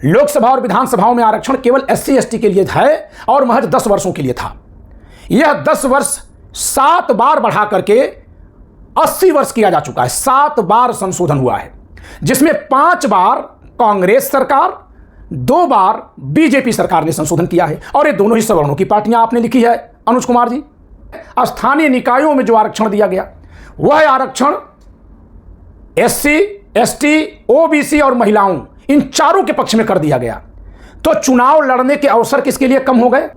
लोकसभा और विधानसभाओं में आरक्षण केवल SC ST के लिए है और महज 10 वर्षों के लिए था। यह 10 वर्ष 7 बार बढ़ा करके 80 वर्ष किया जा चुका है। 7 बार संशोधन हुआ है, जिसमें 5 बार कांग्रेस सरकार, 2 बार बीजेपी सरकार ने संशोधन किया है। और ये दोनों ही सवर्णों की पार्टियां आपने लिखी है अनुज कुमार जी। स्थानीय निकायों में जो आरक्षण दिया गया वह आरक्षण SC ST OBC और महिलाओं, इन चारों के पक्ष में कर दिया गया। तो चुनाव लड़ने के अवसर किसके लिए कम हो गए?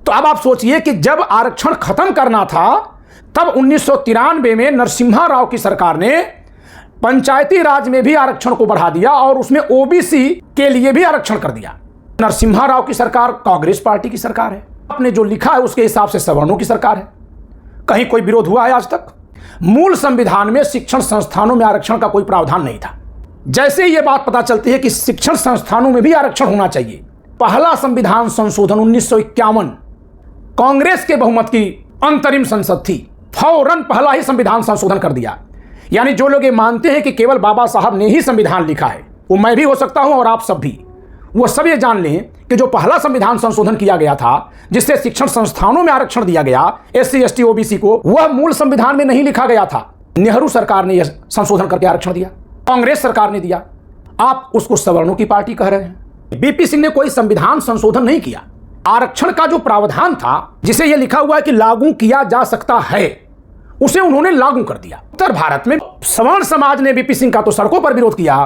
तो अब आप सोचिए कि जब आरक्षण खत्म करना था तब 1993 में नरसिम्हा राव की सरकार ने पंचायती राज में भी आरक्षण को बढ़ा दिया और उसमें OBC के लिए भी आरक्षण कर दिया। नरसिम्हा राव की सरकार कांग्रेस पार्टी की सरकार है। आपने जो लिखा है उसके हिसाब से सवर्णों की सरकार है। कहीं कोई विरोध हुआ है आज तक? मूल संविधान में शिक्षण संस्थानों में आरक्षण का कोई प्रावधान नहीं था। जैसे ये बात पता चलती है कि शिक्षण संस्थानों में भी आरक्षण होना चाहिए, पहला संविधान संशोधन 1951 कांग्रेस के बहुमत की अंतरिम संसद थी, फौरन पहला ही संविधान संशोधन कर दिया। यानी जो लोग ये मानते हैं कि केवल बाबा साहब ने ही संविधान लिखा है, वो मैं भी हो सकता हूं और आप सब भी, वो सब ये जान लें कि जो पहला संविधान संशोधन किया गया था जिससे शिक्षण संस्थानों में आरक्षण दिया गया SC ST OBC को, वह मूल संविधान में नहीं लिखा गया था। नेहरू सरकार ने यह संशोधन करके आरक्षण दिया, कांग्रेस सरकार ने दिया। आप उसको सवर्णों की पार्टी कह रहे हैं। BP सिंह ने कोई संविधान संशोधन नहीं किया। आरक्षण का जो प्रावधान था जिसे यह लिखा हुआ है कि लागू किया जा सकता है, उसे उन्होंने लागू कर दिया। उत्तर भारत में सवर्ण समाज ने BP सिंह का तो सड़कों पर विरोध किया,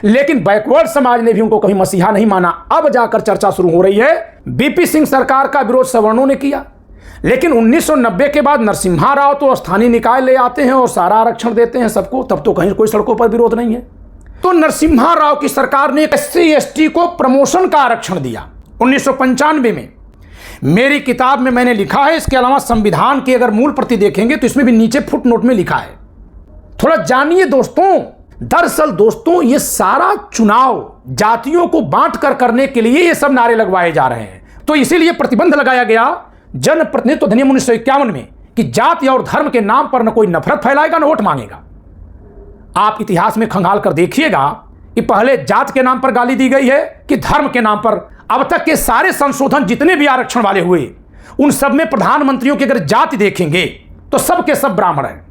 लेकिन बैकवर्ड समाज ने भी उनको कभी मसीहा नहीं माना। अब जाकर चर्चा शुरू हो रही है BP सिंह सरकार का विरोध सवर्णों ने किया, लेकिन 1990 के बाद नरसिम्हा राव तो स्थानीय निकाय ले आते हैं और सारा आरक्षण देते हैं सबको, तब तो कहीं कोई सड़कों पर विरोध नहीं है। तो नरसिम्हा राव की सरकार ने SC ST को प्रमोशन का आरक्षण दिया 1995 में। मेरी किताब में मैंने लिखा है, इसके अलावा संविधान की अगर मूल प्रति देखेंगे तो इसमें भी नीचे फुटनोट में लिखा है। थोड़ा जानिए दोस्तों। दरअसल दोस्तों, ये सारा चुनाव जातियों को बांट कर करने के लिए ये सब नारे लगवाए जा रहे हैं। तो इसीलिए प्रतिबंध लगाया गया जनप्रतिनिधित्व अधिनियम 1951 में कि जाति और धर्म के नाम पर न कोई नफरत फैलाएगा न वोट मांगेगा। आप इतिहास में खंगाल कर देखिएगा कि पहले जात के नाम पर गाली दी गई है कि धर्म के नाम पर। अब तक के सारे संशोधन जितने भी आरक्षण वाले हुए, उन सब में प्रधानमंत्रियों की अगर जाति देखेंगे तो सब के सब ब्राह्मण हैं,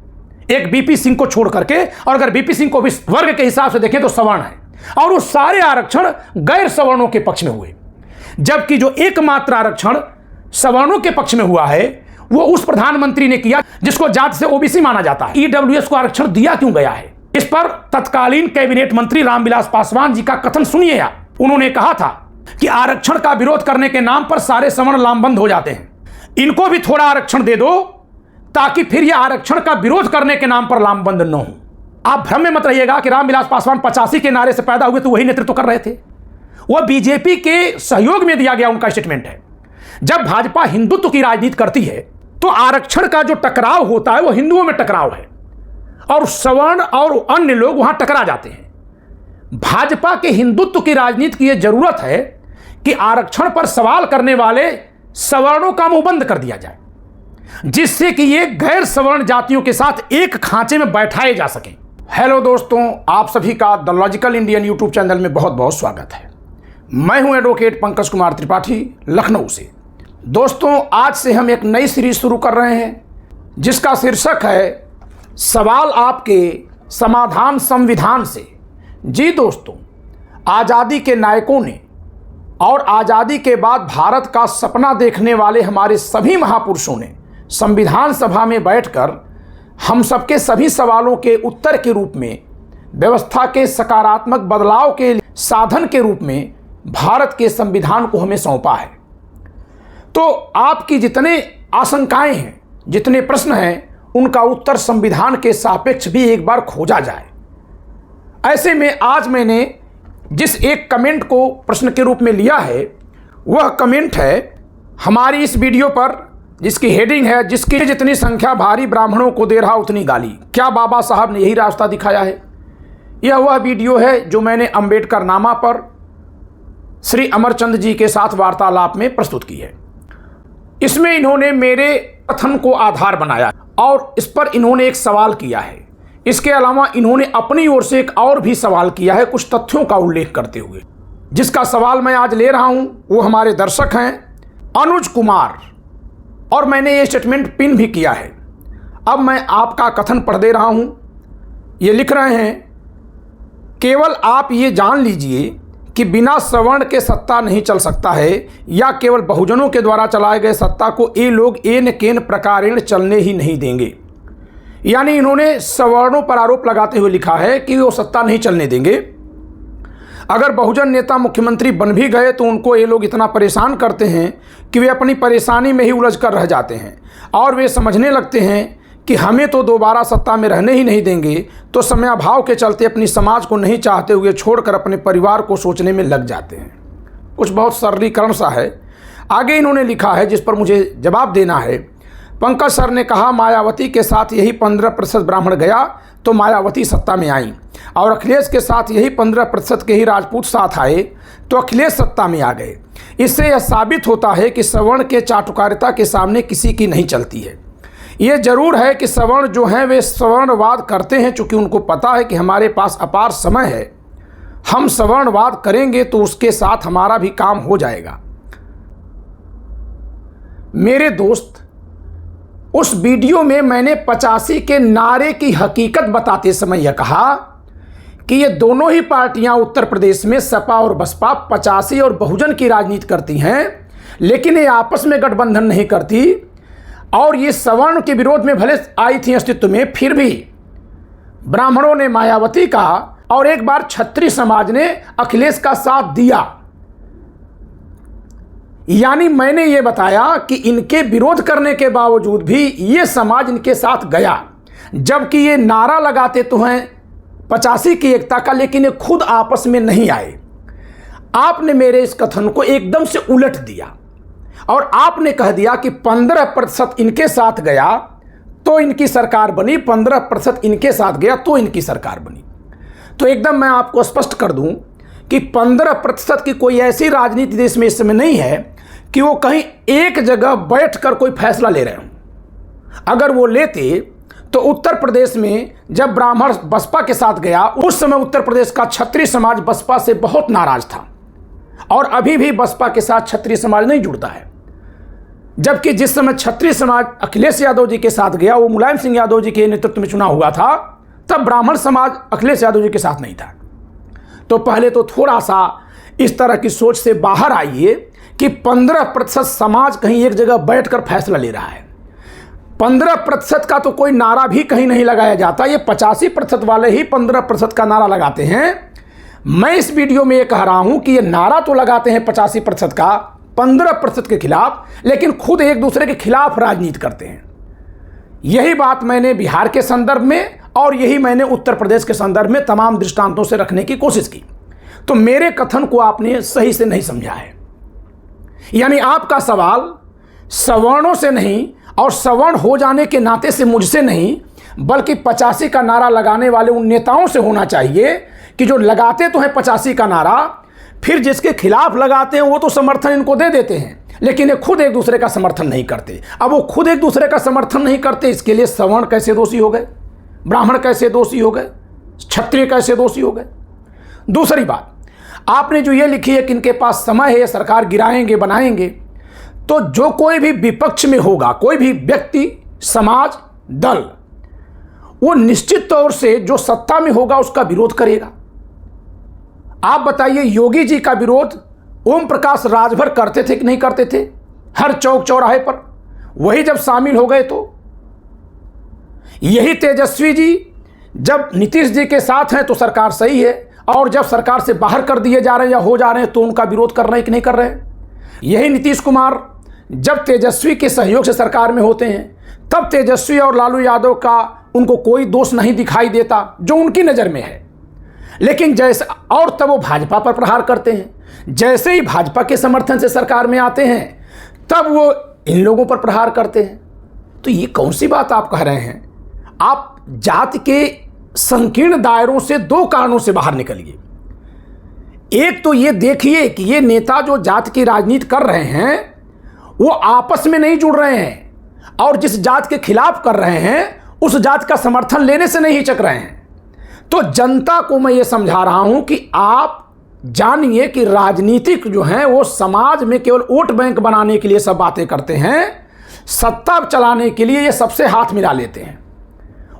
एक BP सिंह को छोड़ करके। और अगर BP सिंह को भी वर्ग के हिसाब से देखें तो सवर्ण है, और वो सारे आरक्षण गैर सवर्णों के पक्ष में हुए। जबकि जो एकमात्र आरक्षण सवर्णों के पक्ष में हुआ है वो उस प्रधानमंत्री ने किया जिसको जाति से OBC माना जाता है। EWS को आरक्षण दिया क्यों गया है, इस पर तत्कालीन कैबिनेट मंत्री रामविलास पासवान जी का कथन सुनिए आप। उन्होंने कहा था कि आरक्षण का विरोध करने के नाम पर सारे सवर्ण लामबंद हो जाते हैं, इनको भी थोड़ा आरक्षण दे दो ताकि फिर यह आरक्षण का विरोध करने के नाम पर लामबंद न हो। आप भ्रम में मत रहिएगा कि रामविलास पासवान 85 के नारे से पैदा हुए तो वही नेतृत्व कर रहे थे। वह बीजेपी के सहयोग में दिया गया उनका स्टेटमेंट है। जब भाजपा हिंदुत्व की राजनीति करती है तो आरक्षण का जो टकराव होता है वो हिंदुओं में टकराव है, और सवर्ण और अन्य लोग वहां टकरा जाते हैं। भाजपा के हिंदुत्व की राजनीति की यह जरूरत है कि आरक्षण पर सवाल करने वाले सवर्णों का मुंह बंद कर दिया जाए, जिससे कि ये गैर सवर्ण जातियों के साथ एक खांचे में बैठाए जा सकें। हेलो दोस्तों, आप सभी का the logical Indian YouTube channel में बहुत बहुत स्वागत है। मैं हूं एडवोकेट पंकज कुमार त्रिपाठी, लखनऊ से। दोस्तों, आज से हम एक नई सीरीज शुरू कर रहे हैं जिसका शीर्षक है सवाल आपके, समाधान संविधान से। जी दोस्तों, आज़ादी के नायकों ने और आज़ादी के बाद भारत का सपना देखने वाले हमारे सभी महापुरुषों ने संविधान सभा में बैठकर हम सबके सभी सवालों के उत्तर के रूप में, व्यवस्था के सकारात्मक बदलाव के साधन के रूप में भारत के संविधान को हमें सौंपा है। तो आपकी जितने आशंकाएं हैं, जितने प्रश्न हैं, उनका उत्तर संविधान के सापेक्ष भी एक बार खोजा जाए। ऐसे में आज मैंने जिस एक कमेंट को प्रश्न के रूप में लिया है वह कमेंट है हमारी इस वीडियो पर, जिसकी हेडिंग है जिसकी जितनी संख्या भारी ब्राह्मणों को दे रहा उतनी गाली, क्या बाबा साहब ने यही रास्ता दिखाया है। यह वह वीडियो है जो मैंने अंबेडकर नामा पर श्री अमरचंद जी के साथ वार्तालाप में प्रस्तुत की है। इसमें इन्होंने मेरे कथन को आधार बनाया और इस पर इन्होंने एक सवाल किया है। इसके अलावा इन्होंने अपनी ओर से एक और भी सवाल किया है, कुछ तथ्यों का उल्लेख करते हुए। जिसका सवाल मैं आज ले रहा हूं वो हमारे दर्शक हैं अनुज कुमार, और मैंने ये स्टेटमेंट पिन भी किया है। अब मैं आपका कथन पढ़ दे रहा हूं। ये लिख रहे हैं, केवल आप ये जान लीजिए कि बिना सवर्ण के सत्ता नहीं चल सकता है, या केवल बहुजनों के द्वारा चलाए गए सत्ता को ये लोग एन केन प्रकारेण चलने ही नहीं देंगे। यानी इन्होंने सवर्णों पर आरोप लगाते हुए लिखा है कि वो सत्ता नहीं चलने देंगे। अगर बहुजन नेता मुख्यमंत्री बन भी गए तो उनको ये लोग इतना परेशान करते हैं कि वे अपनी परेशानी में ही उलझ कर रह जाते हैं, और वे समझने लगते हैं कि हमें तो दोबारा सत्ता में रहने ही नहीं देंगे, तो समयाभाव के चलते अपनी समाज को नहीं चाहते हुए छोड़कर अपने परिवार को सोचने में लग जाते हैं। कुछ बहुत सरलीकरण सा है। आगे इन्होंने लिखा है, जिस पर मुझे जवाब देना है। पंकज सर ने कहा, मायावती के साथ यही 15% ब्राह्मण गया तो मायावती सत्ता में आई, और अखिलेश के साथ यही 15% के ही राजपूत साथ आए तो अखिलेश सत्ता में आ गए। इससे यह साबित होता है कि सवर्ण के चाटुकारिता के सामने किसी की नहीं चलती है। ये जरूर है कि सवर्ण जो हैं वे सवर्णवाद करते हैं, चूँकि उनको पता है कि हमारे पास अपार समय है, हम सवर्णवाद करेंगे तो उसके साथ हमारा भी काम हो जाएगा। मेरे दोस्त, उस वीडियो में मैंने 85 के नारे की हकीकत बताते समय यह कहा कि ये दोनों ही पार्टियां उत्तर प्रदेश में सपा और बसपा 85 और बहुजन की राजनीति करती हैं, लेकिन ये आपस में गठबंधन नहीं करती, और ये सवर्ण के विरोध में भले आई थी अस्तित्व में, फिर भी ब्राह्मणों ने मायावती का और एक बार क्षत्रिय समाज ने अखिलेश का साथ दिया। यानी मैंने ये बताया कि इनके विरोध करने के बावजूद भी ये समाज इनके साथ गया, जबकि ये नारा लगाते तो हैं 85 की एकता का, लेकिन ये खुद आपस में नहीं आए। आपने मेरे इस कथन को एकदम से उलट दिया और आपने कह दिया कि 15% इनके साथ गया तो इनकी सरकार बनी, 15% इनके साथ गया तो इनकी सरकार बनी। तो एकदम मैं आपको स्पष्ट कर दूं कि 15% की कोई ऐसी राजनीति देश में इस समय नहीं है कि वो कहीं एक जगह बैठकर कोई फैसला ले रहे हों। अगर वो लेते तो उत्तर प्रदेश में जब ब्राह्मण बसपा के साथ गया, उस समय उत्तर प्रदेश का क्षत्रिय समाज बसपा से बहुत नाराज था, और अभी भी बसपा के साथ क्षत्रिय समाज नहीं जुड़ता है। जबकि जिस समय क्षत्रिय समाज अखिलेश यादव जी के साथ गया, वो मुलायम सिंह यादव जी के नेतृत्व में चुनाव हुआ था, तब ब्राह्मण समाज अखिलेश यादव जी के साथ नहीं था। तो पहले तो थोड़ा सा इस तरह की सोच से बाहर आइए कि 15% समाज कहीं एक जगह बैठकर फैसला ले रहा है। 15% का तो कोई नारा भी कहीं नहीं लगाया जाता, ये 85% वाले ही 15% का नारा लगाते हैं। मैं इस वीडियो में ये कह रहा हूं कि ये नारा तो लगाते हैं 85% का 15% के खिलाफ, लेकिन खुद एक दूसरे के खिलाफ राजनीति करते हैं। यही बात मैंने बिहार के संदर्भ में और यही मैंने उत्तर प्रदेश के संदर्भ में तमाम दृष्टांतों से रखने की कोशिश की। तो मेरे कथन को आपने सही से नहीं समझा है। यानी आपका सवाल सवर्णों से नहीं और सवर्ण हो जाने के नाते से मुझसे नहीं, बल्कि 85 का नारा लगाने वाले उन नेताओं से होना चाहिए कि जो लगाते तो हैं 85 का नारा, फिर जिसके खिलाफ लगाते हैं वो तो समर्थन इनको दे देते हैं, लेकिन ये खुद एक दूसरे का समर्थन नहीं करते। अब वो खुद एक दूसरे का समर्थन नहीं करते, इसके लिए सवर्ण कैसे दोषी हो गए, ब्राह्मण कैसे दोषी हो गए, क्षत्रिय कैसे दोषी हो गए। दूसरी बात, आपने जो ये लिखी है कि इनके पास समय है, ये सरकार गिराएंगे बनाएंगे, तो जो कोई भी विपक्ष में होगा, कोई भी व्यक्ति, समाज, दल, वो निश्चित तौर से जो सत्ता में होगा उसका विरोध करेगा। आप बताइए, योगी जी का विरोध ओम प्रकाश राजभर करते थे कि नहीं करते थे, हर चौक चौराहे पर? वही जब शामिल हो गए तो यही तेजस्वी जी जब नीतीश जी के साथ हैं तो सरकार सही है, और जब सरकार से बाहर कर दिए जा रहे हैं या हो जा रहे हैं तो उनका विरोध कर रहे हैं कि नहीं कर रहे हैं। यही नीतीश कुमार जब तेजस्वी के सहयोग से सरकार में होते हैं तब तेजस्वी और लालू यादव का उनको कोई दोष नहीं दिखाई देता जो उनकी नज़र में है, लेकिन जैसे और तब वो भाजपा पर प्रहार करते हैं। जैसे ही भाजपा के समर्थन से सरकार में आते हैं तब वो इन लोगों पर प्रहार करते हैं। तो ये कौन सी बात आप कह रहे हैं? आप जाति के संकीर्ण दायरों से दो कारणों से बाहर निकलिए। एक तो ये देखिए कि ये नेता जो जाति की राजनीति कर रहे हैं वो आपस में नहीं जुड़ रहे हैं, और जिस जाति के खिलाफ कर रहे हैं उस जाति का समर्थन लेने से नहीं हिचक रहे हैं। तो जनता को मैं ये समझा रहा हूं कि आप जानिए कि राजनीतिक जो हैं वो समाज में केवल वोट बैंक बनाने के लिए सब बातें करते हैं, सत्ता चलाने के लिए ये सबसे हाथ मिला लेते हैं।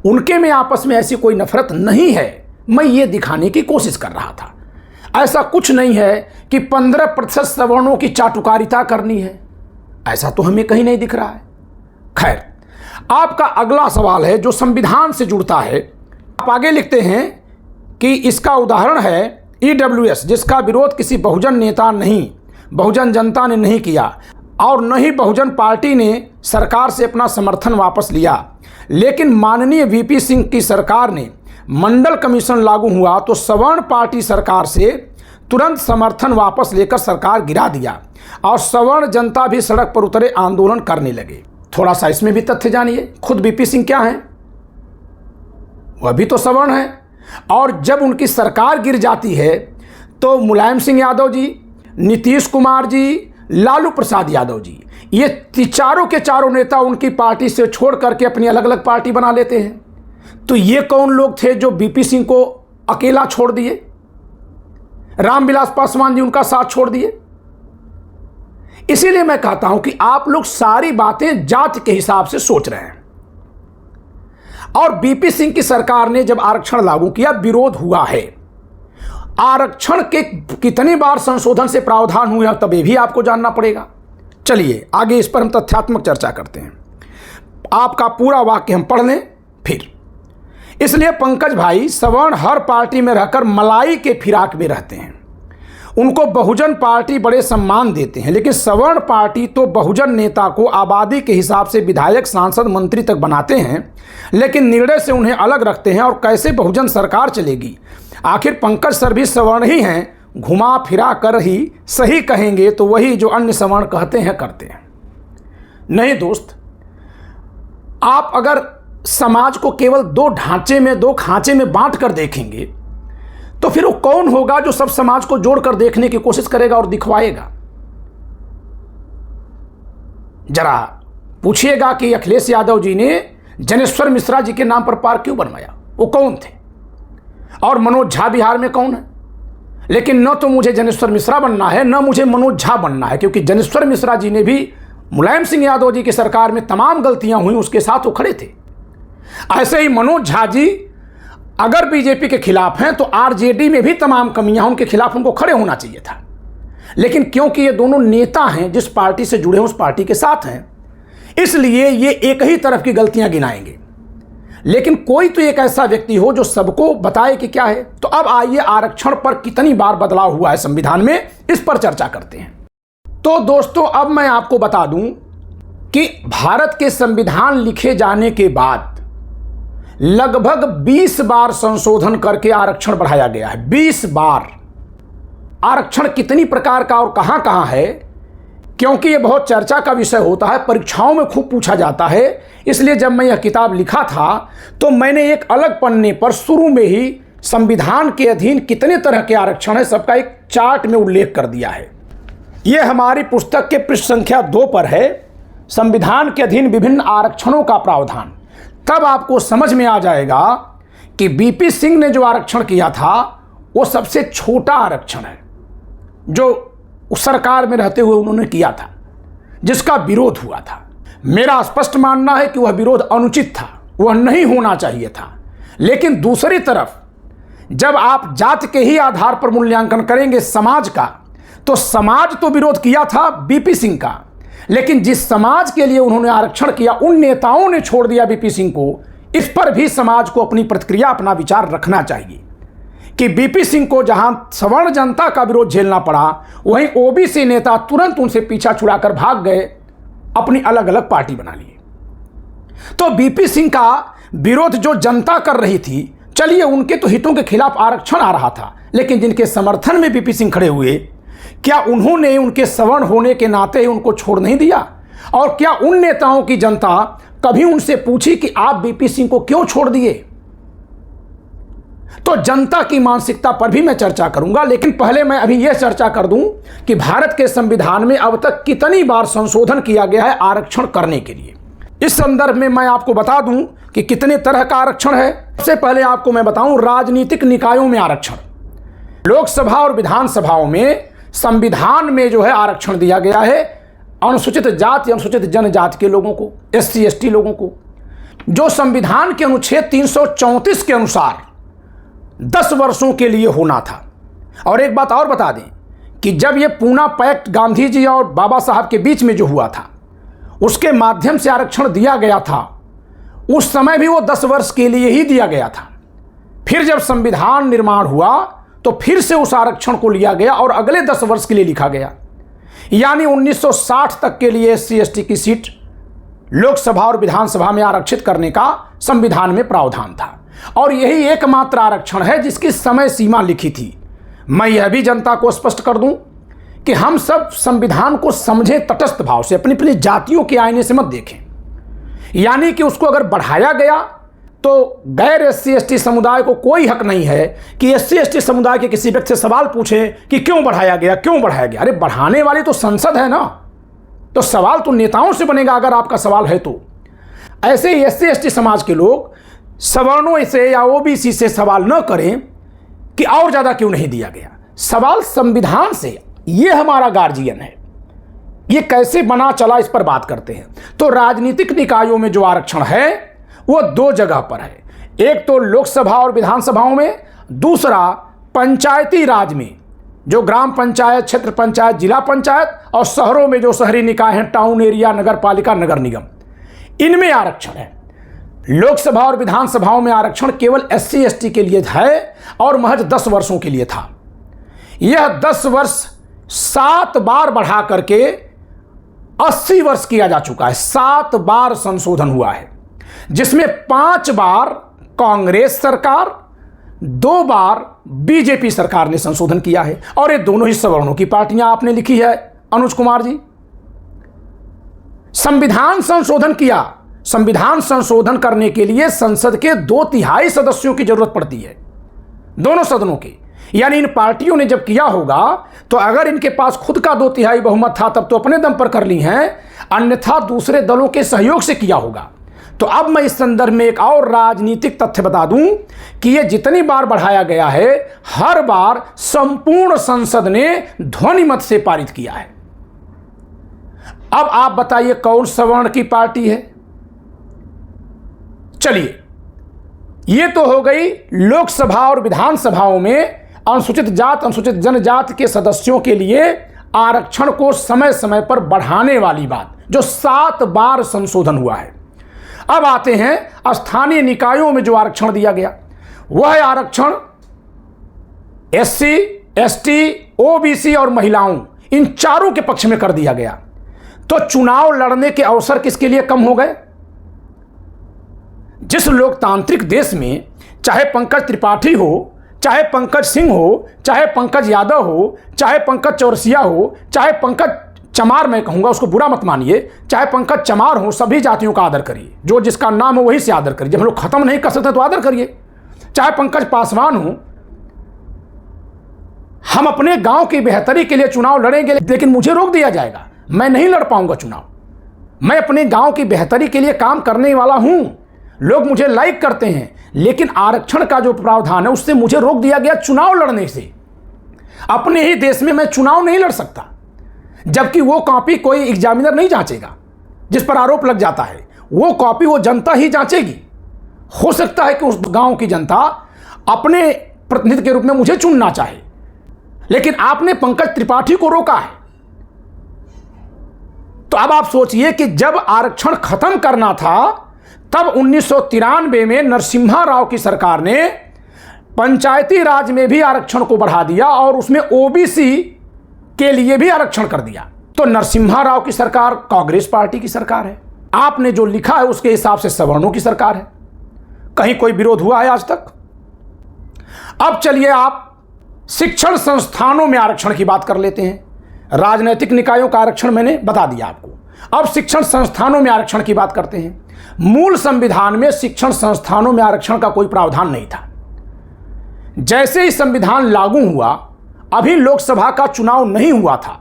उनके में आपस में ऐसी कोई नफरत नहीं है, मैं ये दिखाने की कोशिश कर रहा था। ऐसा कुछ नहीं है कि 15% सवर्णों की चाटुकारिता करनी है, ऐसा तो हमें कहीं नहीं दिख रहा है। खैर, आपका अगला सवाल है जो संविधान से जुड़ता है। आप आगे लिखते हैं कि इसका उदाहरण है EWS, जिसका विरोध किसी बहुजन नेता नहीं, बहुजन जनता ने नहीं किया और न ही बहुजन पार्टी ने सरकार से अपना समर्थन वापस लिया, लेकिन माननीय VP सिंह की सरकार ने मंडल कमीशन लागू हुआ तो सवर्ण पार्टी सरकार से तुरंत समर्थन वापस लेकर सरकार गिरा दिया और सवर्ण जनता भी सड़क पर उतरे, आंदोलन करने लगे। थोड़ा सा इसमें भी तथ्य जानिए। खुद VP सिंह क्या हैं? वह भी तो सवर्ण है, और जब उनकी सरकार गिर जाती है तो मुलायम सिंह यादव जी, नीतीश कुमार जी, लालू प्रसाद यादव जी, ये चारों के चारों नेता उनकी पार्टी से छोड़ करके अपनी अलग अलग पार्टी बना लेते हैं। तो ये कौन लोग थे जो VP सिंह को अकेला छोड़ दिए? रामविलास पासवान जी उनका साथ छोड़ दिए। इसीलिए मैं कहता हूं कि आप लोग सारी बातें जाति के हिसाब से सोच रहे हैं। और VP सिंह की सरकार ने जब आरक्षण लागू किया, विरोध हुआ है। आरक्षण के कितनी बार संशोधन से प्रावधान हुए तब ये भी आपको जानना पड़ेगा। चलिए आगे इस पर हम तथ्यात्मक चर्चा करते हैं। आपका पूरा वाक्य हम पढ़ लें फिर। इसलिए पंकज भाई, सवर्ण हर पार्टी में रहकर मलाई के फिराक में रहते हैं। उनको बहुजन पार्टी बड़े सम्मान देते हैं, लेकिन सवर्ण पार्टी तो बहुजन नेता को आबादी के हिसाब से विधायक, सांसद, मंत्री तक बनाते हैं, लेकिन निर्णय से उन्हें अलग रखते हैं। और कैसे बहुजन सरकार चलेगी? आखिर पंकज सर भी सवर्ण ही हैं, घुमा फिरा कर ही सही कहेंगे तो वही जो अन्य सवर्ण कहते हैं करते हैं। नहीं दोस्त, आप अगर समाज को केवल दो ढांचे में, दो खांचे में बांट कर देखेंगे तो फिर वो कौन होगा जो सब समाज को जोड़कर देखने की कोशिश करेगा और दिखवाएगा? जरा पूछिएगा कि अखिलेश यादव जी ने जनेश्वर मिश्रा जी के नाम पर पार्क क्यों बनवाया? वो कौन थे? और मनोज झा बिहार में कौन है? लेकिन न तो मुझे जनेश्वर मिश्रा बनना है, न मुझे मनोज झा बनना है, क्योंकि जनेश्वर मिश्रा जी ने भी मुलायम सिंह यादव जी की सरकार में तमाम गलतियां हुई, उसके साथ वो खड़े थे। ऐसे ही मनोज झा जी अगर बीजेपी के खिलाफ हैं तो आरजेडी में भी तमाम कमियां, उनके खिलाफ उनको खड़े होना चाहिए था। लेकिन क्योंकि ये दोनों नेता हैं, जिस पार्टी से जुड़े हैं उस पार्टी के साथ हैं, इसलिए ये एक ही तरफ की गलतियां गिनाएंगे। लेकिन कोई तो एक ऐसा व्यक्ति हो जो सबको बताए कि क्या है। तो अब आइए आरक्षण पर कितनी बार बदलाव हुआ है संविधान में, इस पर चर्चा करते हैं। तो दोस्तों, अब मैं आपको बता दूं कि भारत के संविधान लिखे जाने के बाद लगभग 20 बार संशोधन करके आरक्षण बढ़ाया गया है। 20 बार। आरक्षण कितनी प्रकार का और कहां कहां है, क्योंकि यह बहुत चर्चा का विषय होता है, परीक्षाओं में खूब पूछा जाता है। इसलिए जब मैं यह किताब लिखा था तो मैंने एक अलग पन्ने पर शुरू में ही संविधान के अधीन कितने तरह के आरक्षण है सबका एक चार्ट में उल्लेख कर दिया है। यह हमारी पुस्तक के पृष्ठ संख्या 2 पर है, संविधान के अधीन विभिन्न आरक्षणों का प्रावधान। तब आपको समझ में आ जाएगा कि VP सिंह ने जो आरक्षण किया था वो सबसे छोटा आरक्षण है जो उस सरकार में रहते हुए उन्होंने किया था, जिसका विरोध हुआ था। मेरा स्पष्ट मानना है कि वह विरोध अनुचित था, वह नहीं होना चाहिए था। लेकिन दूसरी तरफ जब आप जाति के ही आधार पर मूल्यांकन करेंगे समाज का, तो समाज तो विरोध किया था VP सिंह का, लेकिन जिस समाज के लिए उन्होंने आरक्षण किया उन नेताओं ने छोड़ दिया VP सिंह को। इस पर भी समाज को अपनी प्रतिक्रिया, अपना विचार रखना चाहिए कि VP सिंह को जहां सवर्ण जनता का विरोध झेलना पड़ा, वहीं OBC नेता तुरंत उनसे पीछा छुड़ाकर भाग गए, अपनी अलग अलग पार्टी बना लिए। तो VP सिंह का विरोध जो जनता कर रही थी, चलिए उनके तो हितों के खिलाफ आरक्षण आ रहा था, लेकिन जिनके समर्थन में VP सिंह खड़े हुए, क्या उन्होंने उनके सवर्ण होने के नाते उनको छोड़ नहीं दिया? और क्या उन नेताओं की जनता कभी उनसे पूछी कि आप VP सिंह को क्यों छोड़ दिए? तो जनता की मानसिकता पर भी मैं चर्चा करूंगा, लेकिन पहले मैं अभी यह चर्चा कर दूं कि भारत के संविधान में अब तक कितनी बार संशोधन किया गया है आरक्षण करने के लिए। इस संदर्भ में मैं आपको बता दूं कि कितने तरह का आरक्षण है। सबसे पहले आपको मैं बताऊं राजनीतिक निकायों में आरक्षण। लोकसभा और विधानसभाओं में संविधान में जो है आरक्षण दिया गया है अनुसूचित जाति अनुसूचित जनजाति के लोगों को, SC ST लोगों को, जो संविधान के अनुच्छेद 334 के अनुसार 10 वर्षों के लिए होना था। और एक बात और बता दें कि जब ये पूना पैक्ट गांधी जी और बाबा साहब के बीच में जो हुआ था, उसके माध्यम से आरक्षण दिया गया था, उस समय भी वो 10 वर्ष के लिए ही दिया गया था। फिर जब संविधान निर्माण हुआ तो फिर से उस आरक्षण को लिया गया और अगले 10 वर्ष के लिए लिखा गया। यानी 1960 तक के लिए SC ST की सीट लोकसभा और विधानसभा में आरक्षित करने का संविधान में प्रावधान था। और यही एकमात्र आरक्षण है जिसकी समय सीमा लिखी थी। मैं यह भी जनता को स्पष्ट कर दूं कि हम सब संविधान को समझें तटस्थ भाव से, अपनी अपनी जातियों के आईने से मत देखें। यानी कि उसको अगर बढ़ाया गया तो गैर SC ST समुदाय को कोई हक नहीं है कि SC ST समुदाय के किसी व्यक्ति से सवाल पूछे कि क्यों बढ़ाया गया, क्यों बढ़ाया गया। अरे बढ़ाने वाली तो संसद है ना, तो सवाल तो नेताओं से बनेगा अगर आपका सवाल है तो। ऐसे ही SC ST समाज के लोग सवर्णों से या OBC से सवाल न करें कि और ज़्यादा क्यों नहीं दिया गया। सवाल संविधान से, ये हमारा गार्जियन है, ये कैसे बना चला इस पर बात करते हैं। तो राजनीतिक निकायों में जो आरक्षण है वो 2 जगह पर है, एक तो लोकसभा और विधानसभाओं में, दूसरा पंचायती राज में, जो ग्राम पंचायत, क्षेत्र पंचायत, जिला पंचायत और शहरों में जो शहरी निकाय हैं, टाउन एरिया, नगर पालिका, नगर निगम, इनमें आरक्षण है। लोकसभा और विधानसभाओं में आरक्षण केवल SC ST के लिए है और महज 10 वर्षों के लिए था। यह 10 वर्ष 7 बार बढ़ा करके 80 वर्ष किया जा चुका है। 7 बार संशोधन हुआ है, जिसमें 5 बार कांग्रेस सरकार, 2 बार BJP सरकार ने संशोधन किया है। और ये दोनों ही सवर्णों की पार्टियां आपने लिखी है, अनुज कुमार जी। संविधान संशोधन किया, संविधान संशोधन करने के लिए संसद के 2/3 सदस्यों की जरूरत पड़ती है, दोनों सदनों की। यानी इन पार्टियों ने जब किया होगा तो अगर इनके पास खुद का 2/3 बहुमत था तब तो अपने दम पर कर ली हैं, अन्यथा दूसरे दलों के सहयोग से किया होगा। तो अब मैं इस संदर्भ में एक और राजनीतिक तथ्य बता दूं कि यह जितनी बार बढ़ाया गया है, हर बार संपूर्ण संसद ने ध्वनि मत से पारित किया है। अब आप बताइए कौन सवर्ण की पार्टी है। चलिए, यह तो हो गई लोकसभा और विधानसभाओं में अनुसूचित जाति अनुसूचित जनजाति के सदस्यों के लिए आरक्षण को समय समय पर बढ़ाने वाली बात, जो 7 बार संशोधन हुआ है। अब आते हैं स्थानीय निकायों में जो आरक्षण दिया गया, वह है आरक्षण SC ST OBC और महिलाओं, इन चारों के पक्ष में कर दिया गया। तो चुनाव लड़ने के अवसर किसके लिए कम हो गए। जिस लोकतांत्रिक देश में चाहे पंकज त्रिपाठी हो, चाहे पंकज सिंह हो, चाहे पंकज यादव हो, चाहे पंकज चौरसिया हो, चाहे पंकज चमार, मैं कहूंगा उसको बुरा मत मानिए, चाहे पंकज चमार हो, सभी जातियों का आदर करिए। जो जिसका नाम हो वही से आदर करिए। जब हम लोग खत्म नहीं कर सकते तो आदर करिए। चाहे पंकज पासवान हो, हम अपने गांव की बेहतरी के लिए चुनाव लड़ेंगे, लेकिन मुझे रोक दिया जाएगा, मैं नहीं लड़ पाऊंगा चुनाव। मैं अपने गांव की बेहतरी के लिए काम करने वाला हूं, लोग मुझे लाइक करते हैं, लेकिन आरक्षण का जो प्रावधान है उससे मुझे रोक दिया गया चुनाव लड़ने से। अपने ही देश में मैं चुनाव नहीं लड़ सकता, जबकि वो कॉपी कोई एग्जामिनर नहीं जांचेगा जिस पर आरोप लग जाता है, वो कॉपी वो जनता ही जांचेगी। हो सकता है कि उस गांव की जनता अपने प्रतिनिधि के रूप में मुझे चुनना चाहे, लेकिन आपने पंकज त्रिपाठी को रोका है। तो अब आप सोचिए कि जब आरक्षण खत्म करना था तब 1993 में नरसिम्हा राव की सरकार ने पंचायती राज में भी आरक्षण को बढ़ा दिया और उसमें OBC के लिए भी आरक्षण कर दिया। तो नरसिम्हा राव की सरकार कांग्रेस पार्टी की सरकार है, आपने जो लिखा है उसके हिसाब से सवर्णों की सरकार है। कहीं कोई विरोध हुआ है आज तक। अब चलिए आप शिक्षण संस्थानों में आरक्षण की बात कर लेते हैं। राजनीतिक निकायों का आरक्षण मैंने बता दिया आपको। अब शिक्षण संस्थानों में आरक्षण की बात करते हैं। मूल संविधान में शिक्षण संस्थानों में आरक्षण का कोई प्रावधान नहीं था। जैसे ही संविधान लागू हुआ, अभी लोकसभा का चुनाव नहीं हुआ था,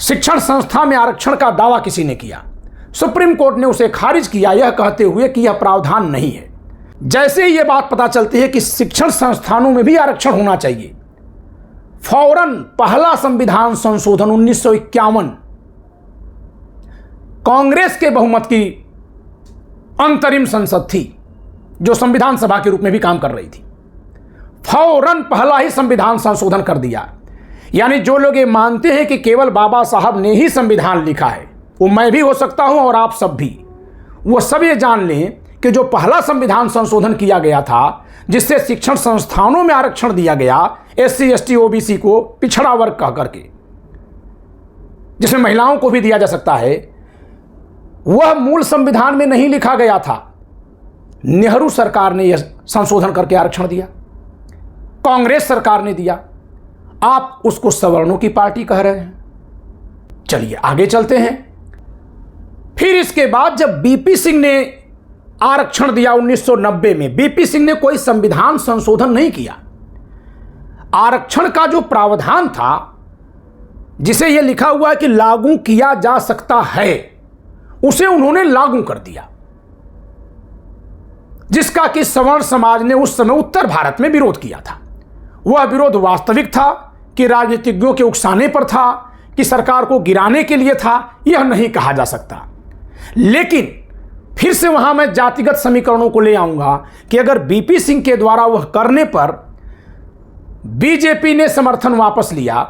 शिक्षण संस्था में आरक्षण का दावा किसी ने किया, सुप्रीम कोर्ट ने उसे खारिज किया, यह कहते हुए कि यह प्रावधान नहीं है। जैसे ही ये बात पता चलती है कि शिक्षण संस्थानों में भी आरक्षण होना चाहिए, फौरन पहला संविधान संशोधन 1951 कांग्रेस के बहुमत की अंतरिम संसद थी जो संविधान सभा के रूप में भी काम कर रही थी, फौरन पहला ही संविधान संशोधन कर दिया। यानी जो लोग ये मानते हैं कि केवल बाबा साहब ने ही संविधान लिखा है, वो मैं भी हो सकता हूं और आप सब भी, वो सब ये जान लें कि जो पहला संविधान संशोधन किया गया था जिससे शिक्षण संस्थानों में आरक्षण दिया गया SC ST OBC को पिछड़ा वर्ग कह करके, जिसमें महिलाओं को भी दिया जा सकता है, वह मूल संविधान में नहीं लिखा गया था। नेहरू सरकार ने यह संशोधन करके आरक्षण दिया, कांग्रेस सरकार ने दिया। आप उसको सवर्णों की पार्टी कह रहे हैं। चलिए आगे चलते हैं। फिर इसके बाद जब BP सिंह ने आरक्षण दिया 1990 में, BP सिंह ने कोई संविधान संशोधन नहीं किया। आरक्षण का जो प्रावधान था जिसे यह लिखा हुआ है कि लागू किया जा सकता है, उसे उन्होंने लागू कर दिया, जिसका कि सवर्ण समाज ने उस समय उत्तर भारत में विरोध किया था। वह विरोध वास्तविक था कि राजनीतिज्ञों के उकसाने पर था कि सरकार को गिराने के लिए था, यह नहीं कहा जा सकता। लेकिन फिर से वहां मैं जातिगत समीकरणों को ले आऊंगा कि अगर BP सिंह के द्वारा वह करने पर BJP ने समर्थन वापस लिया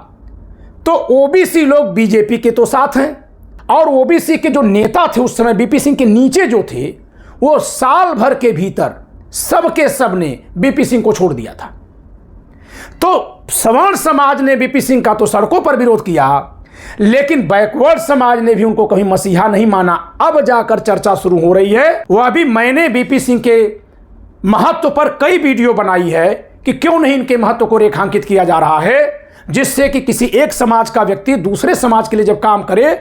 तो OBC लोग BJP के तो साथ हैं, और OBC के जो नेता थे उस समय BP सिंह के नीचे जो थे, वो साल भर के भीतर सबके सब ने BP सिंह को छोड़ दिया था। तो सवर्ण समाज ने BP सिंह का तो सड़कों पर विरोध किया, लेकिन बैकवर्ड समाज ने भी उनको कभी मसीहा नहीं माना। अब जाकर चर्चा शुरू हो रही है। वह भी मैंने BP सिंह के महत्व पर कई वीडियो बनाई है कि क्यों नहीं इनके महत्व को रेखांकित किया जा रहा है, जिससे कि किसी एक समाज का व्यक्ति दूसरे समाज के लिए जब काम करे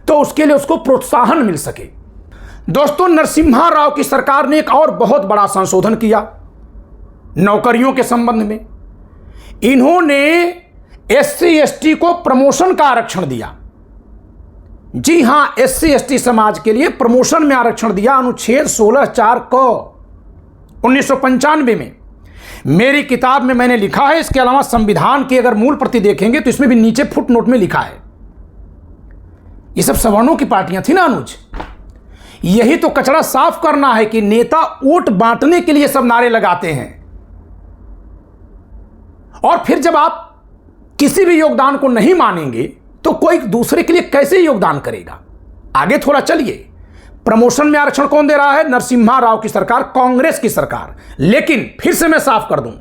तो उसके लिए उसको प्रोत्साहन मिल सके। दोस्तों, नरसिम्हा राव की सरकार ने एक और बहुत बड़ा संशोधन किया नौकरियों के संबंध में। इन्होंने SC ST को प्रमोशन का आरक्षण दिया। जी हां, SC ST समाज के लिए प्रमोशन में आरक्षण दिया। अनुच्छेद 16(4) को 1995 में मेरी किताब में मैंने लिखा है। इसके अलावा संविधान की अगर मूल प्रति देखेंगे तो इसमें भी नीचे फुटनोट में लिखा है। ये सब सवर्णों की पार्टियां थी ना अनुज। यही तो कचरा साफ करना है कि नेता वोट बांटने के लिए सब नारे लगाते हैं, और फिर जब आप किसी भी योगदान को नहीं मानेंगे तो कोई दूसरे के लिए कैसे योगदान करेगा। आगे थोड़ा चलिए। प्रमोशन में आरक्षण कौन दे रहा है? नरसिम्हा राव की सरकार, कांग्रेस की सरकार। लेकिन फिर से मैं साफ कर दूं,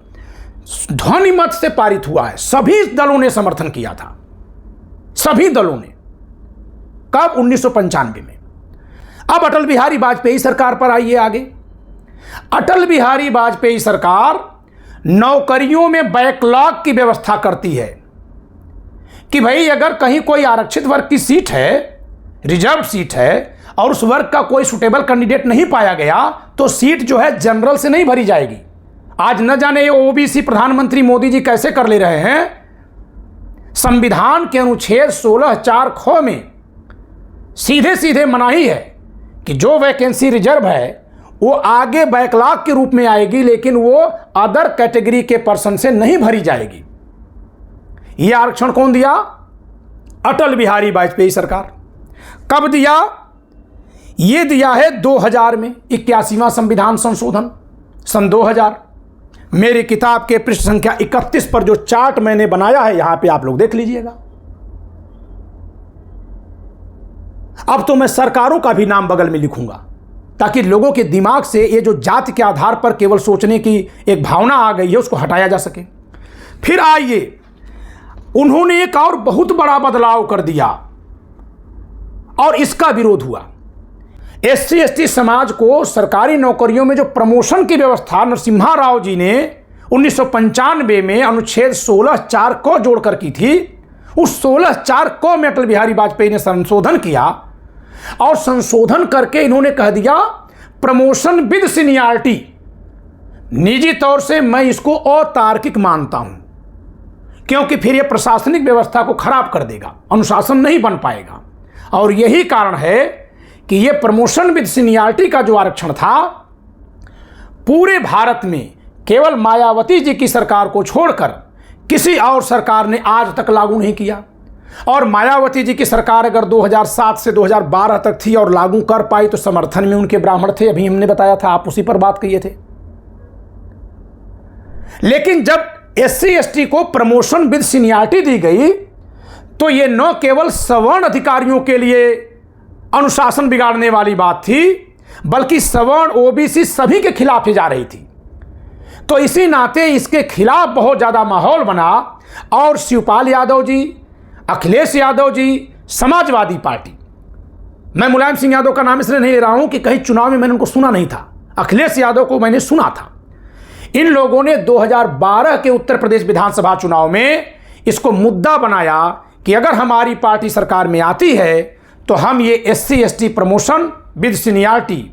ध्वनि मत से पारित हुआ है। सभी दलों ने समर्थन किया था, सभी दलों ने। कब? 1995 में। अब अटल बिहारी वाजपेयी सरकार पर आइए आगे। अटल बिहारी वाजपेयी सरकार नौकरियों में बैकलॉग की व्यवस्था करती है कि भाई अगर कहीं कोई आरक्षित वर्ग की सीट है, रिजर्व सीट है, और उस वर्ग का कोई सुटेबल कैंडिडेट नहीं पाया गया तो सीट जो है जनरल से नहीं भरी जाएगी। आज न जाने ये OBC प्रधानमंत्री मोदी जी कैसे कर ले रहे हैं। संविधान के अनुच्छेद 16(4) ख में सीधे सीधे मनाही है कि जो वैकेंसी रिजर्व है वो आगे बैकलॉग के रूप में आएगी, लेकिन वो अदर कैटेगरी के पर्सन से नहीं भरी जाएगी। ये आरक्षण कौन दिया? अटल बिहारी वाजपेयी सरकार। कब दिया? ये दिया है 2000 में, 81वां संविधान संशोधन सन 2000। मेरी किताब के पृष्ठ संख्या 31 पर जो चार्ट मैंने बनाया है यहां पे आप लोग देख लीजिएगा। अब तो मैं सरकारों का भी नाम बगल में लिखूंगा ताकि लोगों के दिमाग से ये जो जाति के आधार पर केवल सोचने की एक भावना आ गई है उसको हटाया जा सके। फिर आइए, उन्होंने एक और बहुत बड़ा बदलाव कर दिया और इसका विरोध हुआ। SC ST समाज को सरकारी नौकरियों में जो प्रमोशन की व्यवस्था नरसिम्हा राव जी ने 1995 में अनुच्छेद 16(4) को जोड़कर की थी, उस 16(4) को में अटल बिहारी वाजपेयी ने संशोधन किया, और संशोधन करके इन्होंने कह दिया प्रमोशन विद सीनियरिटी। निजी तौर से मैं इसको अतार्किक मानता हूं, क्योंकि फिर यह प्रशासनिक व्यवस्था को खराब कर देगा, अनुशासन नहीं बन पाएगा। और यही कारण है कि यह प्रमोशन विद सीनियरिटी का जो आरक्षण था, पूरे भारत में केवल मायावती जी की सरकार को छोड़कर किसी और सरकार ने आज तक लागू नहीं किया। और मायावती जी की सरकार अगर 2007 से 2012 तक थी और लागू कर पाई तो समर्थन में उनके ब्राह्मण थे, अभी हमने बताया था, आप उसी पर बात किए थे। लेकिन जब एससी एसटी को प्रमोशन विद सीनियरिटी दी गई तो यह न केवल सवर्ण अधिकारियों के लिए अनुशासन बिगाड़ने वाली बात थी, बल्कि सवर्ण ओबीसी सभी के खिलाफ ही जा रही थी। तो इसी नाते इसके खिलाफ बहुत ज्यादा माहौल बना और शिवपाल यादव जी, अखिलेश यादव जी, समाजवादी पार्टी, मैं मुलायम सिंह यादव का नाम इसलिए नहीं ले रहा हूं कि कहीं चुनाव में मैंने उनको सुना नहीं था, अखिलेश यादव को मैंने सुना था। इन लोगों ने 2012 के उत्तर प्रदेश विधानसभा चुनाव में इसको मुद्दा बनाया कि अगर हमारी पार्टी सरकार में आती है तो हम ये SC ST promotion with seniority,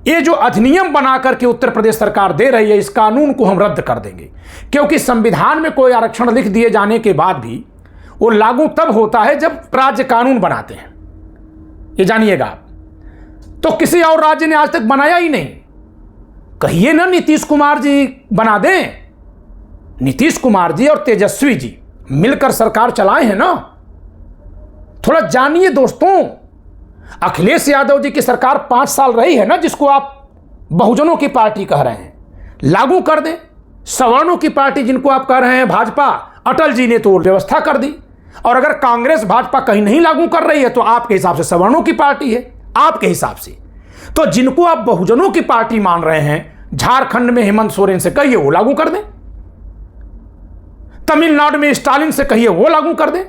ये जो अधिनियम बना करके उत्तर प्रदेश सरकार दे रही है, इस कानून को हम रद्द कर देंगे। क्योंकि संविधान में कोई आरक्षण लिख दिए जाने के बाद भी वो लागू तब होता है जब राज्य कानून बनाते हैं, ये जानिएगा। तो किसी और राज्य ने आज तक बनाया ही नहीं। कहिए ना नीतीश कुमार जी बना दें, नीतीश कुमार जी और तेजस्वी जी मिलकर सरकार चलाए हैं ना। थोड़ा जानिए दोस्तों, अखिलेश यादव जी की सरकार 5 साल रही है ना, जिसको आप बहुजनों की पार्टी कह रहे हैं, लागू कर दें। सवर्णों की पार्टी जिनको आप कह रहे हैं भाजपा, अटल जी ने तो व्यवस्था कर दी। और अगर कांग्रेस भाजपा कहीं नहीं लागू कर रही है तो आपके हिसाब से सवर्णों की पार्टी है, आपके हिसाब से। तो जिनको आप बहुजनों की पार्टी मान रहे हैं, झारखंड में हेमंत सोरेन से कहिए वो लागू कर दें, तमिलनाडु में स्टालिन से कहिए वो लागू कर दें।